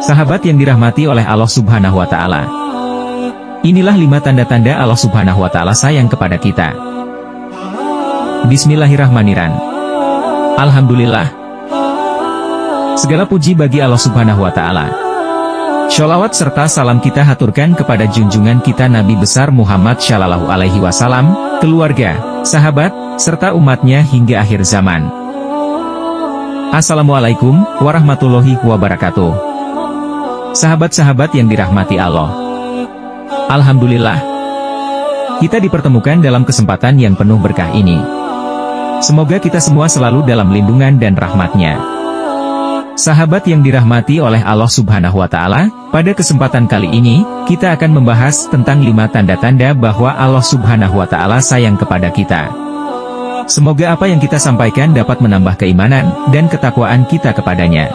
Sahabat yang dirahmati oleh Allah Subhanahu wa Ta'ala. Inilah 5 tanda-tanda Allah Subhanahu wa Ta'ala sayang kepada kita. Bismillahirrahmanirrahim. Alhamdulillah. Segala puji bagi Allah Subhanahu wa Ta'ala. Sholawat serta salam kita haturkan kepada junjungan kita Nabi besar Muhammad Shallallahu Alaihi Wasallam, keluarga, sahabat, serta umatnya hingga akhir zaman. Assalamualaikum warahmatullahi wabarakatuh. Sahabat-sahabat yang dirahmati Allah. Alhamdulillah, kita dipertemukan dalam kesempatan yang penuh berkah ini. Semoga kita semua selalu dalam lindungan dan rahmat-Nya. Sahabat yang dirahmati oleh Allah Subhanahu wa Ta'ala, pada kesempatan kali ini, kita akan membahas tentang 5 tanda-tanda bahwa Allah Subhanahu wa Ta'ala sayang kepada kita. Semoga apa yang kita sampaikan dapat menambah keimanan dan ketakwaan kita kepadanya.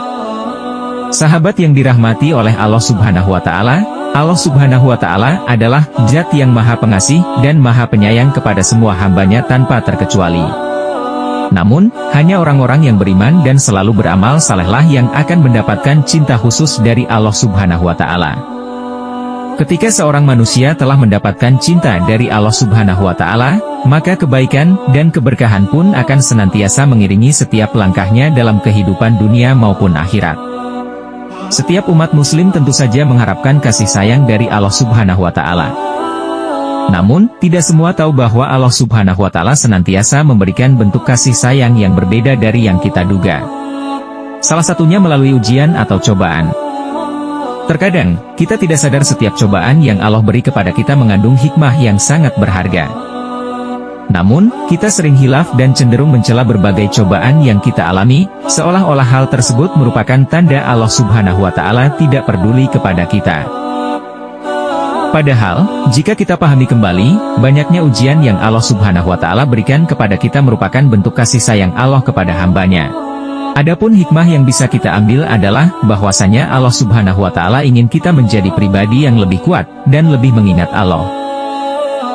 Sahabat yang dirahmati oleh Allah Subhanahu wa Ta'ala, Allah Subhanahu wa Ta'ala adalah Zat yang Maha Pengasih dan Maha Penyayang kepada semua hamba-Nya tanpa terkecuali. Namun, hanya orang-orang yang beriman dan selalu beramal salehlah yang akan mendapatkan cinta khusus dari Allah Subhanahu wa Ta'ala. Ketika seorang manusia telah mendapatkan cinta dari Allah Subhanahu wa Ta'ala, maka kebaikan dan keberkahan pun akan senantiasa mengiringi setiap langkahnya dalam kehidupan dunia maupun akhirat. Setiap umat muslim tentu saja mengharapkan kasih sayang dari Allah Subhanahu wa Ta'ala. Namun, tidak semua tahu bahwa Allah Subhanahu wa Ta'ala senantiasa memberikan bentuk kasih sayang yang berbeda dari yang kita duga. Salah satunya melalui ujian atau cobaan. Terkadang, kita tidak sadar setiap cobaan yang Allah beri kepada kita mengandung hikmah yang sangat berharga. Namun, kita sering hilaf dan cenderung mencela berbagai cobaan yang kita alami, seolah-olah hal tersebut merupakan tanda Allah Subhanahu wa Ta'ala tidak peduli kepada kita. Padahal, jika kita pahami kembali, banyaknya ujian yang Allah Subhanahu wa Ta'ala berikan kepada kita merupakan bentuk kasih sayang Allah kepada hamba-Nya. Adapun hikmah yang bisa kita ambil adalah bahwasanya Allah Subhanahu wa Ta'ala ingin kita menjadi pribadi yang lebih kuat dan lebih mengingat Allah.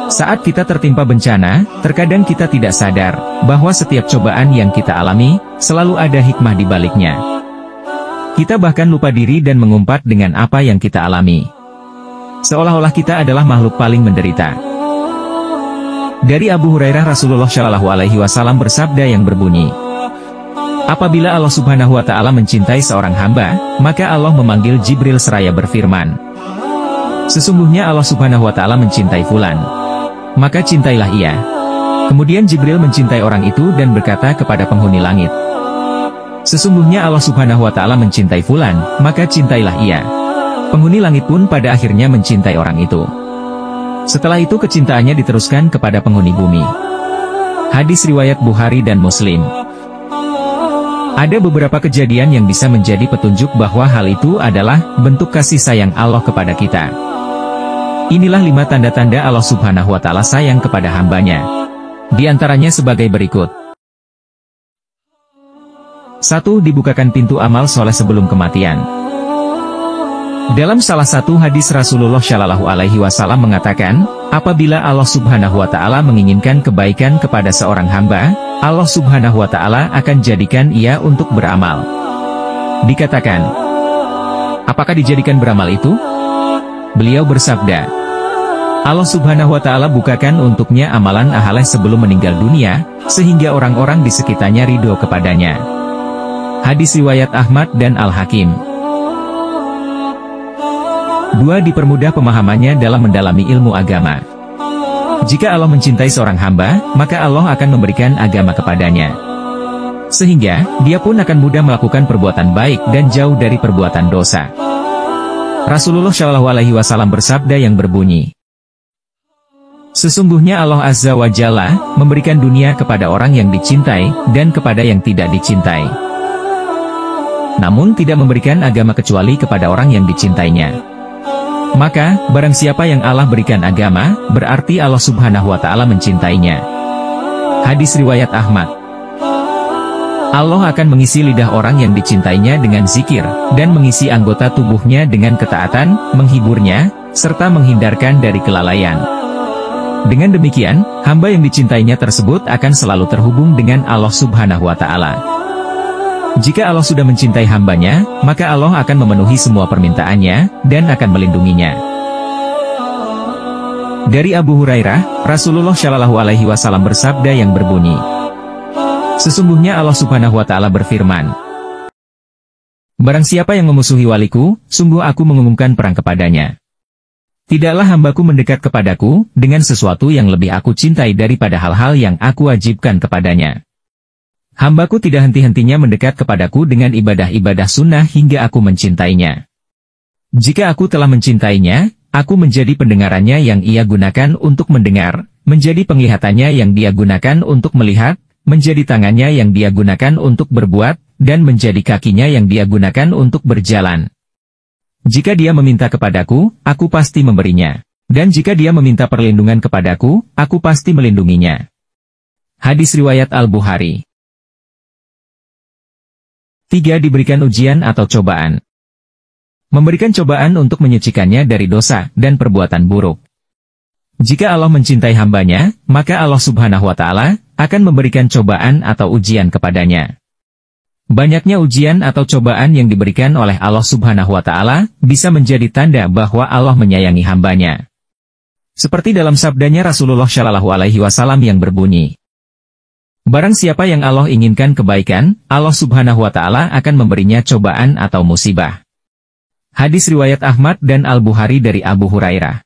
Saat kita tertimpa bencana, terkadang kita tidak sadar bahwa setiap cobaan yang kita alami selalu ada hikmah di baliknya. Kita bahkan lupa diri dan mengumpat dengan apa yang kita alami. Seolah-olah kita adalah makhluk paling menderita. Dari Abu Hurairah, Rasulullah Shallallahu Alaihi Wasallam bersabda yang berbunyi, apabila Allah Subhanahu wa Ta'ala mencintai seorang hamba, maka Allah memanggil Jibril seraya berfirman, sesungguhnya Allah Subhanahu wa Ta'ala mencintai fulan, maka cintailah ia. Kemudian Jibril mencintai orang itu dan berkata kepada penghuni langit, sesungguhnya Allah Subhanahu wa Ta'ala mencintai fulan, maka cintailah ia. Penghuni langit pun pada akhirnya mencintai orang itu. Setelah itu kecintaannya diteruskan kepada penghuni bumi. Hadis riwayat Bukhari dan Muslim. Ada beberapa kejadian yang bisa menjadi petunjuk bahwa hal itu adalah bentuk kasih sayang Allah kepada kita. Inilah 5 tanda-tanda Allah Subhanahu wa Ta'ala sayang kepada hamba-Nya. Di antaranya sebagai berikut. 1. Dibukakan pintu amal soleh sebelum kematian. Dalam salah satu hadis Rasulullah Shallallahu Alaihi Wasallam mengatakan, apabila Allah Subhanahu wa Ta'ala menginginkan kebaikan kepada seorang hamba, Allah Subhanahu wa Ta'ala akan jadikan ia untuk beramal. Dikatakan, apakah dijadikan beramal itu? Beliau bersabda, Allah Subhanahu wa Ta'ala bukakan untuknya amalan ahaleh sebelum meninggal dunia, sehingga orang-orang di sekitarnya ridho kepadanya. Hadis riwayat Ahmad dan Al-Hakim. 2. Dipermudah pemahamannya dalam mendalami ilmu agama. Jika Allah mencintai seorang hamba, maka Allah akan memberikan agama kepadanya. Sehingga, dia pun akan mudah melakukan perbuatan baik dan jauh dari perbuatan dosa. Rasulullah Shallallahu Alaihi Wasallam bersabda yang berbunyi, sesungguhnya Allah Azza wa Jalla memberikan dunia kepada orang yang dicintai dan kepada yang tidak dicintai. Namun tidak memberikan agama kecuali kepada orang yang dicintainya. Maka, barang siapa yang Allah berikan agama, berarti Allah Subhanahu wa Ta'ala mencintainya. Hadis riwayat Ahmad. Allah akan mengisi lidah orang yang dicintainya dengan zikir, dan mengisi anggota tubuhnya dengan ketaatan, menghiburnya, serta menghindarkan dari kelalaian. Dengan demikian, hamba yang dicintainya tersebut akan selalu terhubung dengan Allah Subhanahu wa Ta'ala. Jika Allah sudah mencintai hambanya, maka Allah akan memenuhi semua permintaannya, dan akan melindunginya. Dari Abu Hurairah, Rasulullah Shallallahu Alaihi Wasallam bersabda yang berbunyi, sesungguhnya Allah Subhanahu Wa Taala berfirman, barang siapa yang memusuhi waliku, sungguh aku mengumumkan perang kepadanya. Tidaklah hambaku mendekat kepadaku, dengan sesuatu yang lebih aku cintai daripada hal-hal yang aku wajibkan kepadanya. Hambaku tidak henti-hentinya mendekat kepadaku dengan ibadah-ibadah sunnah hingga aku mencintainya. Jika aku telah mencintainya, aku menjadi pendengarannya yang ia gunakan untuk mendengar, menjadi penglihatannya yang dia gunakan untuk melihat, menjadi tangannya yang dia gunakan untuk berbuat, dan menjadi kakinya yang dia gunakan untuk berjalan. Jika dia meminta kepadaku, aku pasti memberinya. Dan jika dia meminta perlindungan kepadaku, aku pasti melindunginya. Hadis riwayat Al-Bukhari. 3. Diberikan ujian atau cobaan. Memberikan cobaan untuk menyucikannya dari dosa dan perbuatan buruk. Jika Allah mencintai hambanya, maka Allah Subhanahu Wa Taala akan memberikan cobaan atau ujian kepadanya. Banyaknya ujian atau cobaan yang diberikan oleh Allah Subhanahu Wa Taala bisa menjadi tanda bahwa Allah menyayangi hambanya. Seperti dalam sabdanya Rasulullah Shallallahu Alaihi Wasallam yang berbunyi, barang siapa yang Allah inginkan kebaikan, Allah Subhanahu Wa Taala akan memberinya cobaan atau musibah. Hadis riwayat Ahmad dan Al-Bukhari dari Abu Hurairah.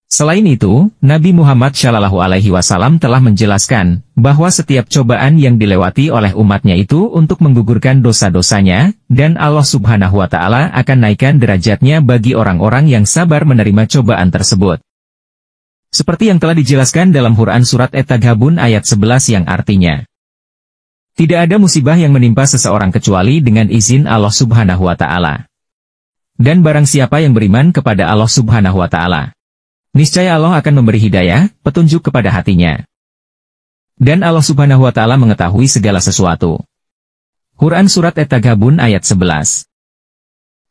Selain itu, Nabi Muhammad Shallallahu Alaihi Wasallam telah menjelaskan bahwa setiap cobaan yang dilewati oleh umatnya itu untuk menggugurkan dosa-dosanya, dan Allah Subhanahu Wa Taala akan naikkan derajatnya bagi orang-orang yang sabar menerima cobaan tersebut. Seperti yang telah dijelaskan dalam Quran Surat At-Taghabun ayat 11 yang artinya, tidak ada musibah yang menimpa seseorang kecuali dengan izin Allah Subhanahu Wa Taala. Dan barang siapa yang beriman kepada Allah Subhanahu Wa Taala, niscaya Allah akan memberi hidayah, petunjuk kepada hatinya. Dan Allah Subhanahu Wa Taala mengetahui segala sesuatu. Quran Surat At-Taghabun ayat 11.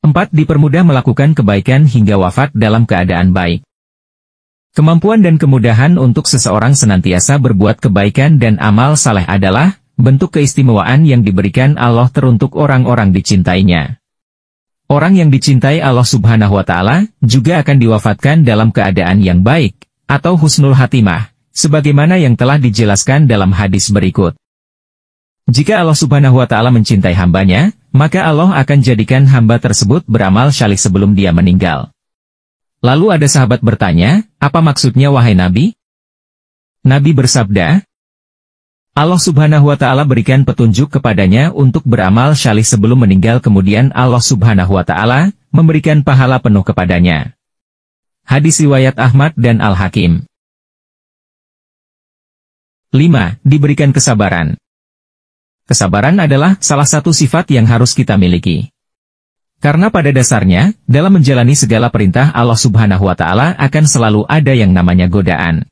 4. Dipermudah melakukan kebaikan hingga wafat dalam keadaan baik. Kemampuan dan kemudahan untuk seseorang senantiasa berbuat kebaikan dan amal saleh adalah bentuk keistimewaan yang diberikan Allah teruntuk orang-orang dicintainya. Orang yang dicintai Allah Subhanahu Wa Taala juga akan diwafatkan dalam keadaan yang baik, atau husnul hatimah, sebagaimana yang telah dijelaskan dalam hadis berikut. Jika Allah Subhanahu Wa Taala mencintai hambanya, maka Allah akan jadikan hamba tersebut beramal saleh sebelum dia meninggal. Lalu ada sahabat bertanya, apa maksudnya wahai Nabi? Nabi bersabda, Allah Subhanahu Wa Taala berikan petunjuk kepadanya untuk beramal saleh sebelum meninggal, kemudian Allah Subhanahu Wa Taala memberikan pahala penuh kepadanya. Hadis riwayat Ahmad dan Al-Hakim. 5. Diberikan kesabaran. Kesabaran adalah salah satu sifat yang harus kita miliki. Karena pada dasarnya, dalam menjalani segala perintah Allah Subhanahu Wa Taala akan selalu ada yang namanya godaan.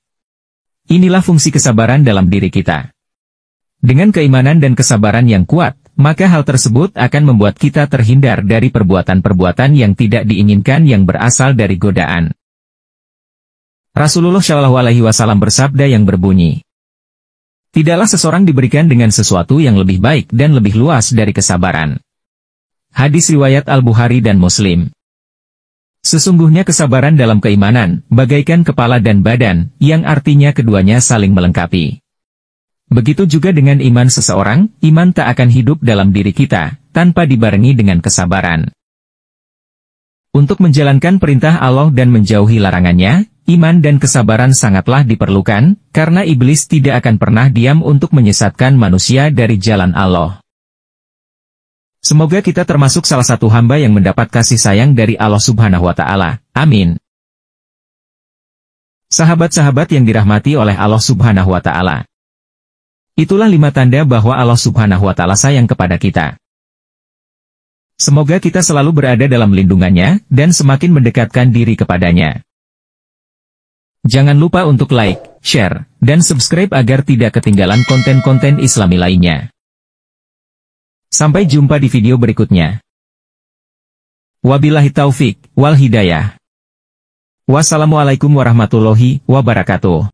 Inilah fungsi kesabaran dalam diri kita. Dengan keimanan dan kesabaran yang kuat, maka hal tersebut akan membuat kita terhindar dari perbuatan-perbuatan yang tidak diinginkan yang berasal dari godaan. Rasulullah Shallallahu Alaihi Wasallam bersabda yang berbunyi, tidaklah seseorang diberikan dengan sesuatu yang lebih baik dan lebih luas dari kesabaran. Hadis riwayat Al-Bukhari dan Muslim. Sesungguhnya kesabaran dalam keimanan, bagaikan kepala dan badan, yang artinya keduanya saling melengkapi. Begitu juga dengan iman seseorang, iman tak akan hidup dalam diri kita, tanpa dibarengi dengan kesabaran. Untuk menjalankan perintah Allah dan menjauhi larangannya, iman dan kesabaran sangatlah diperlukan, karena iblis tidak akan pernah diam untuk menyesatkan manusia dari jalan Allah. Semoga kita termasuk salah satu hamba yang mendapat kasih sayang dari Allah Subhanahu Wa Taala. Amin. Sahabat-sahabat yang dirahmati oleh Allah Subhanahu Wa Taala, itulah 5 tanda bahwa Allah Subhanahu Wa Taala sayang kepada kita. Semoga kita selalu berada dalam lindungannya, dan semakin mendekatkan diri kepadanya. Jangan lupa untuk like, share, dan subscribe agar tidak ketinggalan konten-konten Islami lainnya. Sampai jumpa di video berikutnya. Wabillahi taufik wal hidayah. Wassalamualaikum warahmatullahi wabarakatuh.